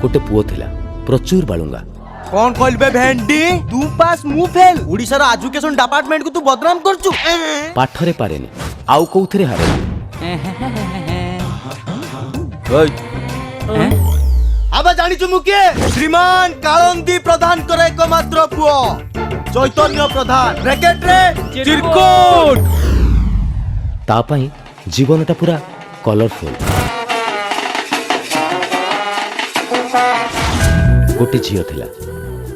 गोटे पुओ थिला प्रचुर बालुंगा। कौन कहलबे भेंडी तू पास मु फेल ओडिसा रो एजुकेशन डिपार्टमेंट को तू बदनाम करचू। पाठरे पारेनी आउ कोउथरे हारे। आबा जानिचु मुके श्रीमान कालंदी प्रधान करे एकमात्र पुओ चैतन्य प्रधान ब्रैकेट रे चिरकुट। ता पई जीवनटा पूरा कलरफुल। गोटे झील थिला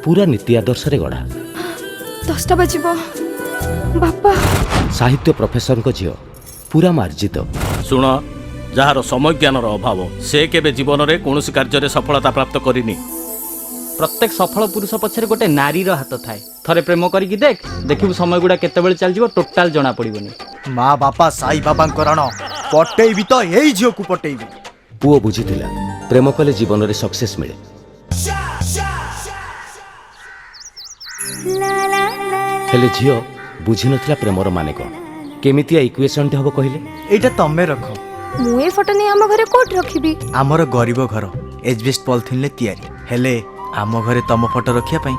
पूरा नीति आदर्श रे गढ़ा। 10टा बजिबो बापा। साहित्य प्रोफेसर को झील पूरा मार्जित। शुण जार समय ज्ञानर अभाव से केबे जीवन रे कौनसी कार्य सफलता प्राप्त करिनी। प्रत्येक सफल पुरुष पछरे गोटे नारी रो हाथ थाए। थरे प्रेम करिकी देख देखिबु समय गुडा केते बेले चल जीवो टोटल जणा पड़िबोनी। माँ बापा साई बाबा करण पटेइबी तो एई झियो को पटेइबी। पुओ बुझिथिला प्रेम कले जीवन रे सक्सेस मिले। हेले झियो बुझी नथिला प्रेमर माने कोन केमितिया इक्वेशन टे हबो कहिले। एटा तमे रखो मु ए फोटो नै हम घरे कोट रखिबी। आमर गरीब घर एजबेस्ट पॉलिथिन ले तयारी हेले आम घरे तम फोटो रखिया पई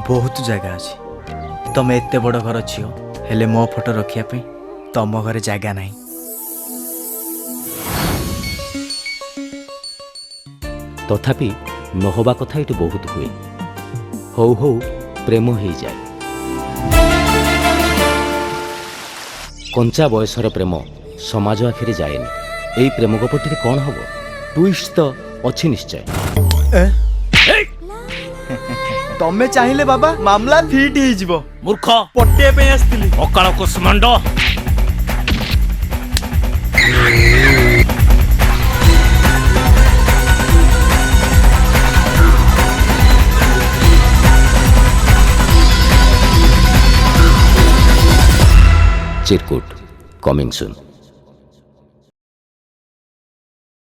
बहुत जगह अछि। तमे एते बड़ घर छियो हेले मो फोटो रखिया पई तम घरे जगह नाही। तथापि नहबा कथा एटी बहुत हुए। हौ हौ प्रेम हो जाए। कंचा बयसर प्रेम समाज आखिरी जाएनी। एई प्रेम गपटी कौन हम ट्विस्ट तो अच्छी निश्चय। तमे चाहिए बाबा मामला फिट ही जीवो। मूर्ख पट्टे पे आस्तिली अकाल कुष्मांड। चिरकुट कमिंग सून।